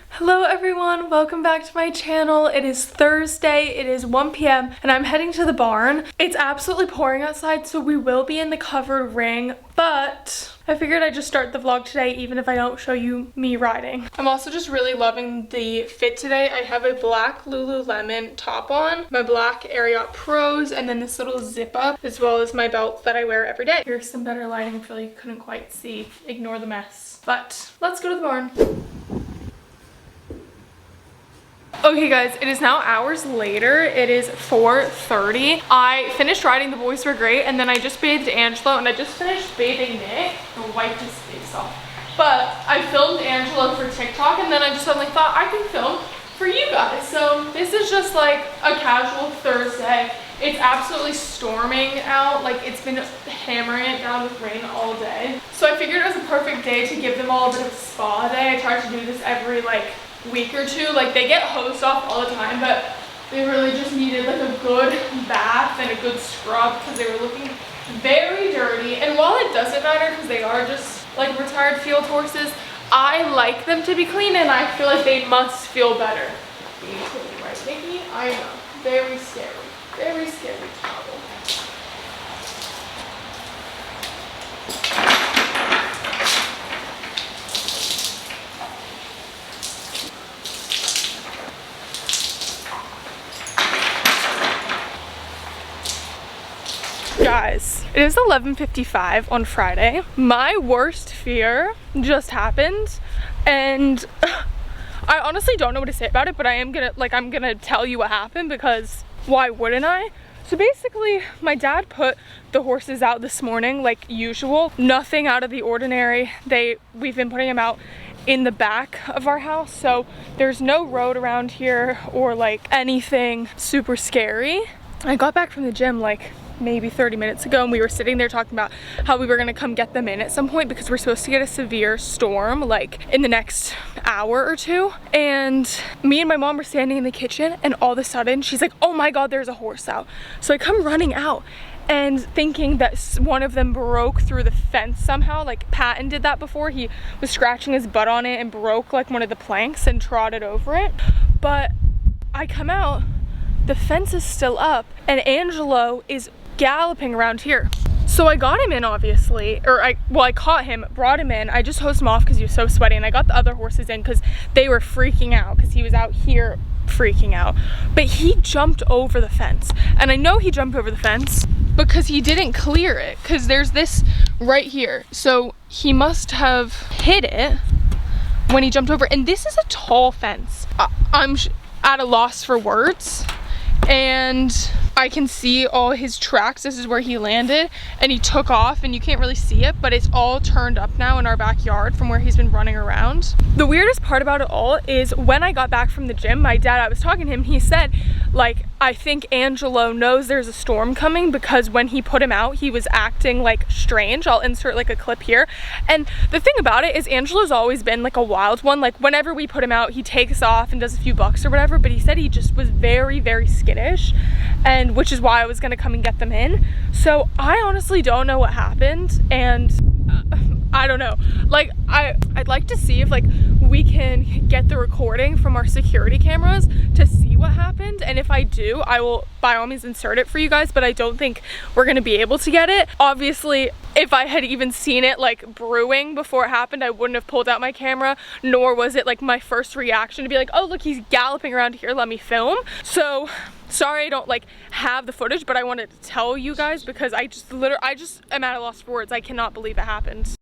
Hello everyone, welcome back to my channel. It is Thursday, it is 1 p.m. and I'm heading to the barn. It's absolutely pouring outside, so we will be in the covered ring, but I figured I'd just start the vlog today even if I don't show you me riding. I'm also just really loving the fit today. I have a black Lululemon top on, my black Ariat Pros, and then this little zip up, as well as my belt that I wear every day. Here's some better lighting. I feel like you couldn't quite see. Ignore the mess. But let's go to the barn. Okay guys, it is now hours later. It is 4:30. I finished riding, the boys were great, and then I just bathed Angelo, and I just finished bathing Nick. I'll wipe his face off. But I filmed Angelo for TikTok, and then I just suddenly thought I can film for you guys. So this is just like a casual Thursday. It's absolutely storming out. Like, it's been hammering it down with rain all day. So I figured it was a perfect day to give them all a bit of a spa day. I try to do this every week or two. Like, they get hosed off all the time, but they really just needed like a good bath and a good scrub because they were looking very dirty. And while it doesn't matter because they are just like retired field horses, I like them to be clean, and I feel like they must feel better being clean, right, Nikki? I know, very scary towel. Guys, it is 11:55 on Friday. My worst fear just happened, and I honestly don't know what to say about it, but I'm gonna tell you what happened, because why wouldn't I? So basically, my dad put the horses out this morning like usual. Nothing out of the ordinary. We've been putting them out in the back of our house, so there's no road around here or like anything super scary. I got back from the gym like maybe 30 minutes ago, and we were sitting there talking about how we were gonna come get them in at some point because we're supposed to get a severe storm like in the next hour or two. And me and my mom were standing in the kitchen, and all of a sudden she's like, oh my god, there's a horse out. So I come running out and thinking that one of them broke through the fence somehow. Like Patton did that before. He was scratching his butt on it and broke like one of the planks and trotted over it. But I come out, the fence is still up, and Angelo is galloping around here. So I got him in, obviously, or I caught him, brought him in. I just hosed him off because he was so sweaty, and I got the other horses in because they were freaking out because he was out here freaking out. But he jumped over the fence, and I know he jumped over the fence because he didn't clear it, because there's this right here. So he must have hit it when he jumped over, and this is a tall fence. I'm at a loss for words, and I can see all his tracks. This is where he landed, and he took off, and you can't really see it, but it's all turned up now in our backyard from where he's been running around. The weirdest part about it all is when I got back from the gym, my dad, I was talking to him, he said, like, I think Angelo knows there's a storm coming because when he put him out, he was acting like strange. I'll insert like a clip here. And the thing about it is Angelo's always been like a wild one. Like whenever we put him out, he takes off and does a few bucks or whatever, but he said he just was very, very skittish, and which is why I was gonna come and get them in. So I honestly don't know what happened, and I don't know. Like I'd like to see if like we can get the recording from our security cameras to see what happened, and if I do, I will by all means insert it for you guys, but I don't think we're gonna be able to get it. Obviously, if I had even seen it like brewing before it happened, I wouldn't have pulled out my camera, nor was it like my first reaction to be like, oh look, he's galloping around here, let me film. So sorry I don't like have the footage, but I wanted to tell you guys because I just am at a loss for words. I cannot believe it happened.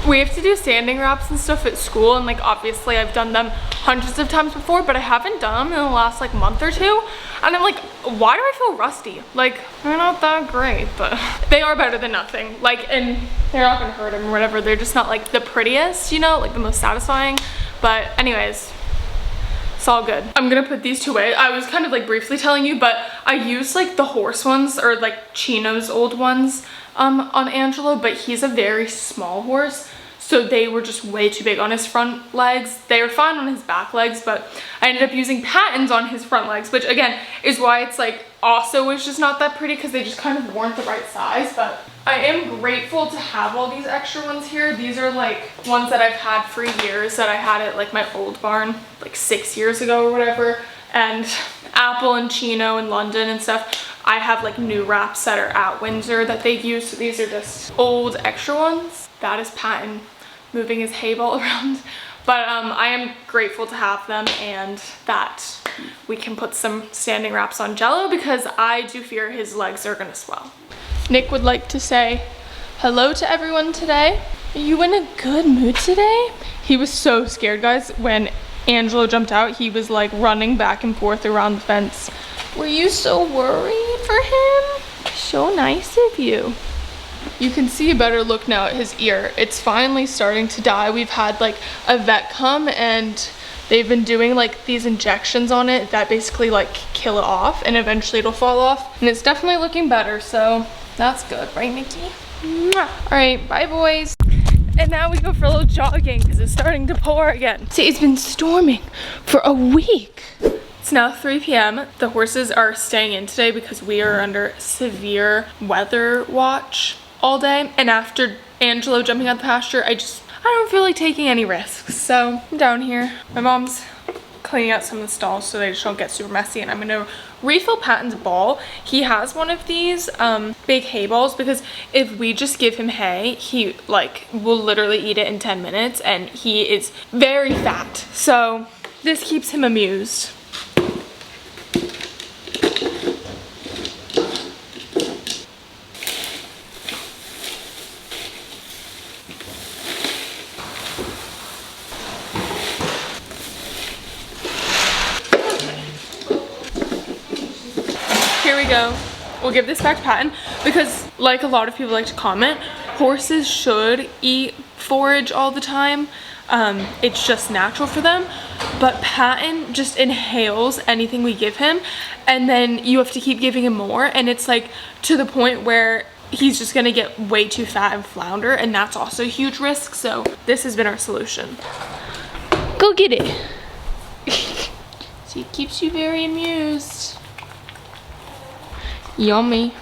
We have to do standing wraps and stuff at school, and like obviously I've done them hundreds of times before, but I haven't done them in the last like month or two, and I'm like, why do I feel rusty? Like, they're not that great, but they are better than nothing. Like, and they're not gonna hurt them or whatever. They're just not like the prettiest, you know, like the most satisfying. But anyways, it's all good. I'm gonna put these two away. I was kind of like briefly telling you, but I used like the horse ones, or like Chino's old ones, on Angelo, but he's a very small horse. So they were just way too big on his front legs. They were fine on his back legs, but I ended up using patins on his front legs, which again is why it's like also was just not that pretty, because they just kind of weren't the right size. But I am grateful to have all these extra ones here. These are like ones that I've had for years, that I had at like my old barn like 6 years ago or whatever. And Apple and Chino in London and stuff, I have like new wraps that are at Windsor that they use. So these are just old extra ones. That is Patton moving his hay ball around. But I am grateful to have them, and that we can put some standing wraps on Jello, because I do fear his legs are gonna swell. Nick would like to say hello to everyone today. Are you in a good mood today? He was so scared, guys. When Angelo jumped out, he was like running back and forth around the fence. Were you so worried for him? So nice of you. You can see a better look now at his ear. It's finally starting to die. We've had like a vet come, and they've been doing like these injections on it that basically like kill it off, and eventually it'll fall off. And it's definitely looking better, so that's good, right, Nikki? Mwah. All right, bye boys. And now we go for a little jogging because it's starting to pour again. See, it's been storming for a week. It's now 3 p.m. The horses are staying in today because we are under severe weather watch all day. And after Angelo jumping out the pasture, I don't feel like taking any risks. So I'm down here. My mom's cleaning out some of the stalls so they just don't get super messy, and I'm gonna refill Patton's ball. He has one of these big hay balls, because if we just give him hay, he like will literally eat it in 10 minutes, and he is very fat. So this keeps him amused. Here we go. We'll give this back to Patton, because like a lot of people like to comment, horses should eat forage all the time. It's just natural for them. But Patton just inhales anything we give him, and then you have to keep giving him more, and it's like to the point where he's just gonna get way too fat and flounder, and that's also a huge risk. So this has been our solution. Go get it. See, it keeps you very amused. Yummy.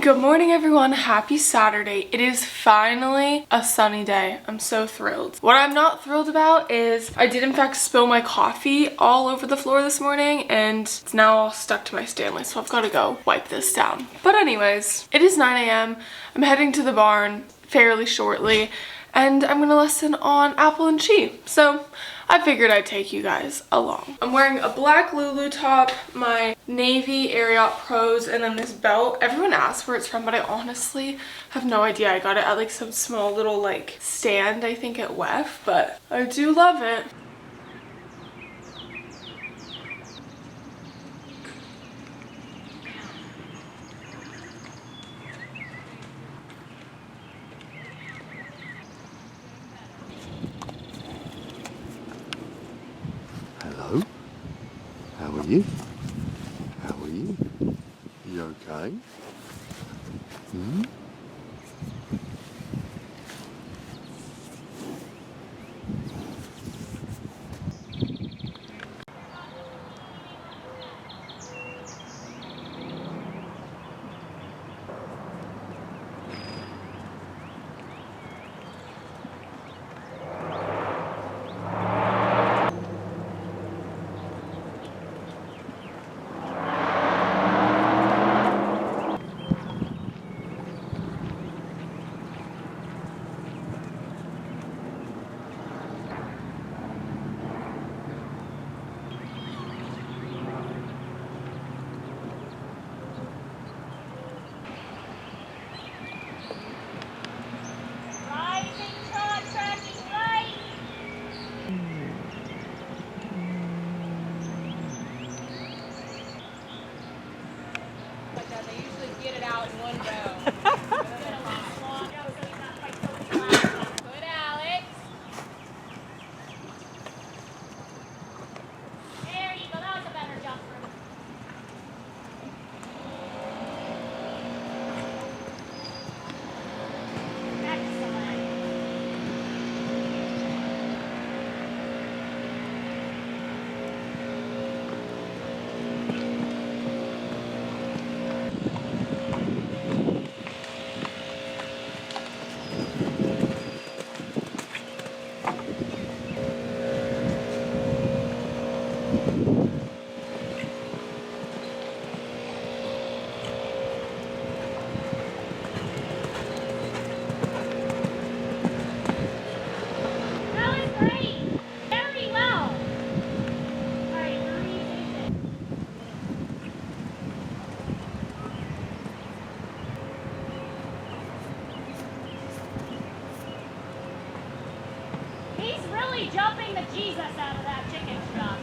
Good morning, everyone. Happy Saturday. It is finally a sunny day. I'm so thrilled. What I'm not thrilled about is I did in fact spill my coffee all over the floor this morning, and it's now all stuck to my Stanley, so I've got to go wipe this down. But anyways, it is 9 a.m. I'm heading to the barn fairly shortly, and I'm gonna lesson on Apple and Chi. So I figured I'd take you guys along. I'm wearing a black Lulu top, my navy Ariat Pros, and then this belt. Everyone asks where it's from, but I honestly have no idea. I got it at like some small little like stand, I think at WEF, but I do love it. Hello, how are you? How are you? You okay? Hmm? They usually get it out in one go. Good, Alex. There you go. That was a better jump for me. Jesus out of that chicken stuff.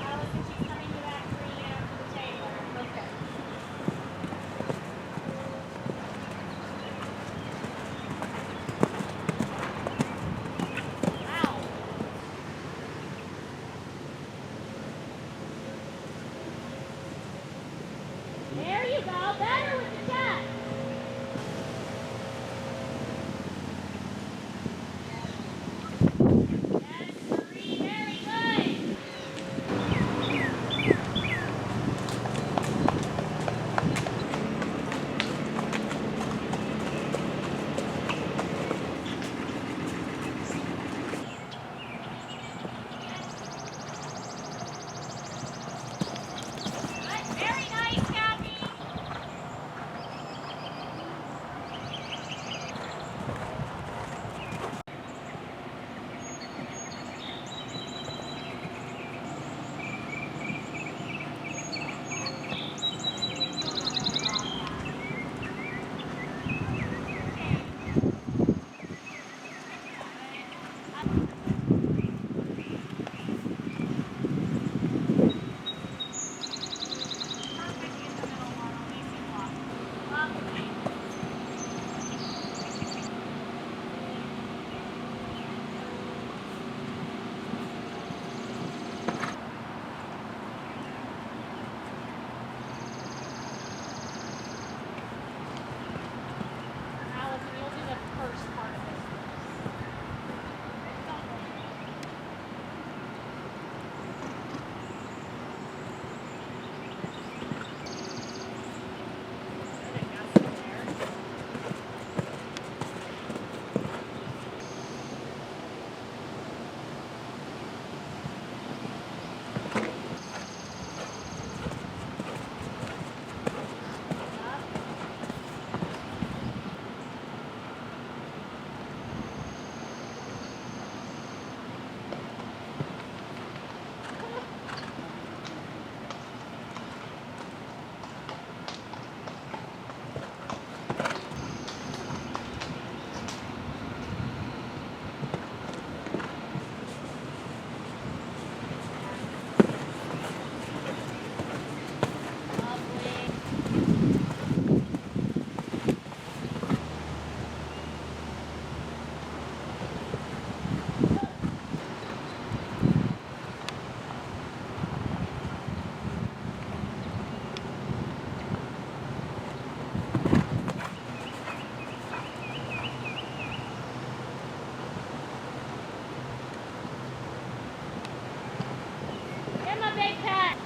Allison, she's coming to that green after the table. Okay. Wow. There you go. Better with the check. Yes, Marie. Very good. Good. Very nice, Kathy. Allison, you'll do the first part of this. Get my big cat.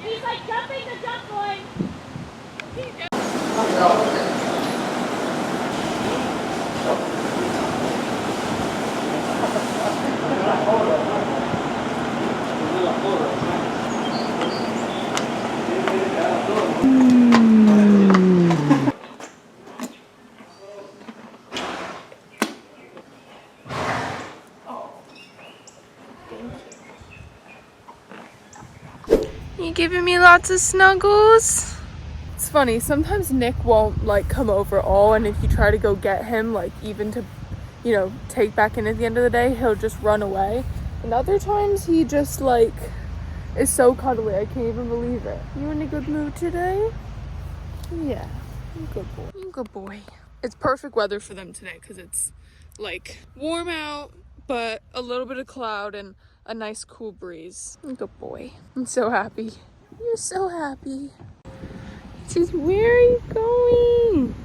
He's like jumping the jump line. You giving me lots of snuggles? It's funny, sometimes Nick won't like come over at all, and if you try to go get him, like even to, you know, take back in at the end of the day, he'll just run away. And other times he just like is so cuddly, I can't even believe it. You in a good mood today? Yeah, you're a good boy. You're a good boy. It's perfect weather for them today because it's like warm out, but a little bit of cloud and a nice cool breeze. Good boy. I'm so happy. You're so happy. She's, where are you going?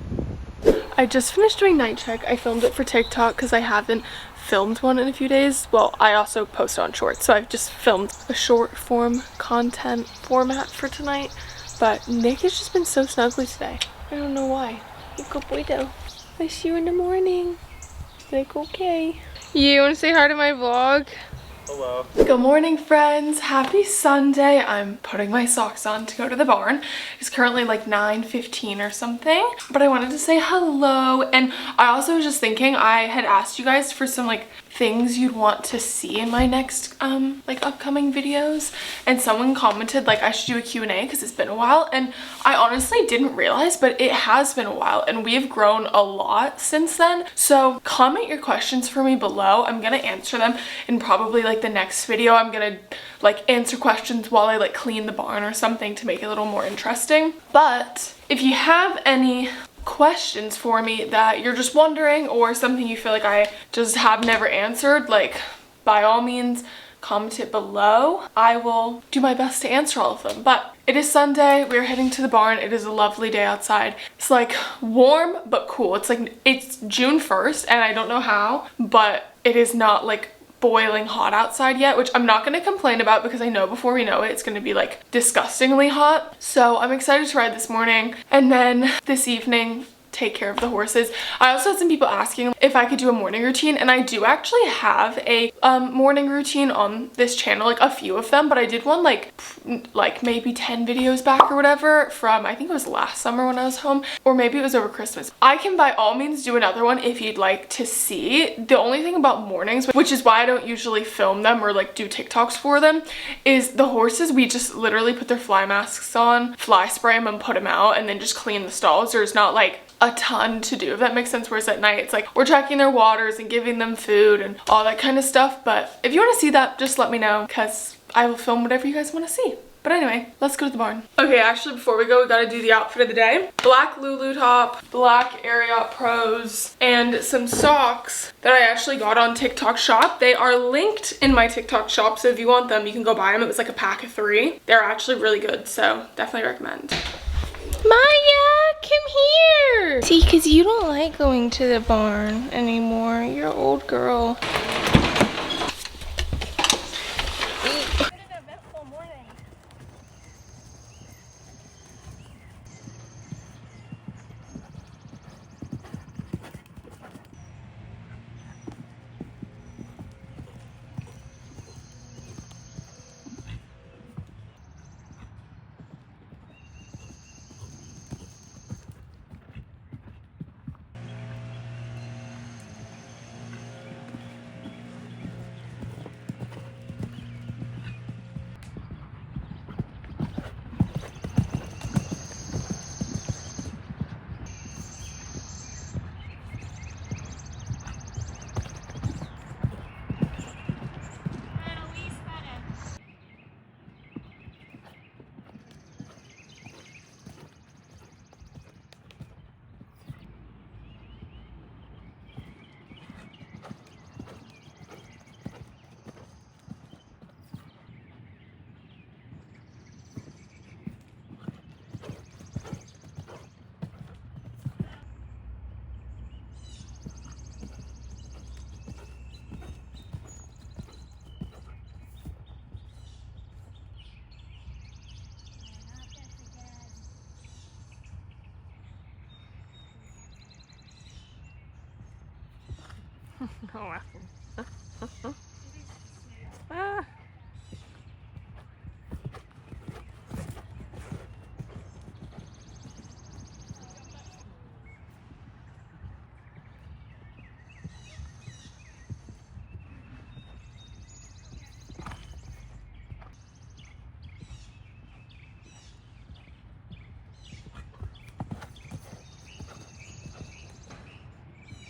I just finished doing night check. I filmed it for TikTok because I haven't filmed one in a few days. Well, I also post on shorts, so I've just filmed a short form content format for tonight. But Nick has just been so snuggly today. I don't know why. You're a good boy though. I see you in the morning. Like, okay. You want to say hi to my vlog? Hello. Good morning, friends. Happy Sunday. I'm putting my socks on to go to the barn. It's currently like 9:15 or something, but I wanted to say hello. And I also was just thinking, I had asked you guys for some like things you'd want to see in my next like upcoming videos, and someone commented like I should do a Q&A because it's been a while, and I honestly didn't realize, but it has been a while and we have grown a lot since then. So comment your questions for me below. I'm gonna answer them in probably like the next video. I'm gonna like answer questions while I like clean the barn or something to make it a little more interesting. But if you have any questions for me that you're just wondering, or something you feel like I just have never answered, like by all means comment it below. I will do my best to answer all of them. But it is Sunday, we're heading to the barn. It is a lovely day outside. It's like warm but cool. It's like it's June 1st and I don't know how, but it is not like boiling hot outside yet, which I'm not going to complain about because I know before we know it, it's going to be like disgustingly hot. So I'm excited to ride this morning, and then this evening take care of the horses. I also had some people asking if I could do a morning routine, and I do actually have a morning routine on this channel, like a few of them, but I did one like maybe 10 videos back or whatever from, I think it was last summer when I was home, or maybe it was over Christmas. I can by all means do another one if you'd like to see. The only thing about mornings, which is why I don't usually film them or like do TikToks for them, is the horses, we just literally put their fly masks on, fly spray them and put them out, and then just clean the stalls. There's not like a ton to do, if that makes sense. Whereas at night it's like we're checking their waters and giving them food and all that kind of stuff. But if you want to see that, just let me know because I will film whatever you guys want to see. But anyway, let's go to the barn. Okay, actually before we go, we gotta do the outfit of the day. Black Lulu top, black Ariat Pros, and some socks that I actually got on TikTok shop. They are linked in my TikTok shop, so if you want them, you can go buy them. It was like a pack of 3. They're actually really good, so definitely recommend. Maya, come here. See, because you don't like going to the barn anymore. You're an old girl. Oh wow. Ah.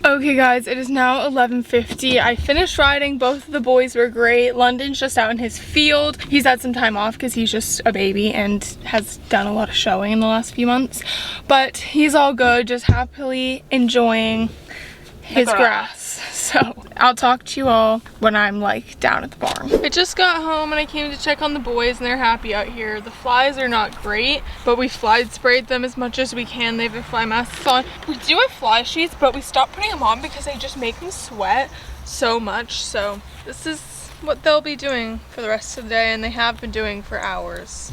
Okay guys, it is now 11:50. I finished riding. Both of the boys were great. London's just out in his field. He's had some time off because he's just a baby and has done a lot of showing in the last few months. But he's all good, just happily enjoying his grass. So I'll talk to you all when I'm like down at the barn. I just got home and I came to check on the boys and they're happy out here. The flies are not great, but we fly sprayed them as much as we can. They have their fly masks on. We do have fly sheets, but we stopped putting them on because they just make them sweat so much. So this is what they'll be doing for the rest of the day, and they have been doing for hours.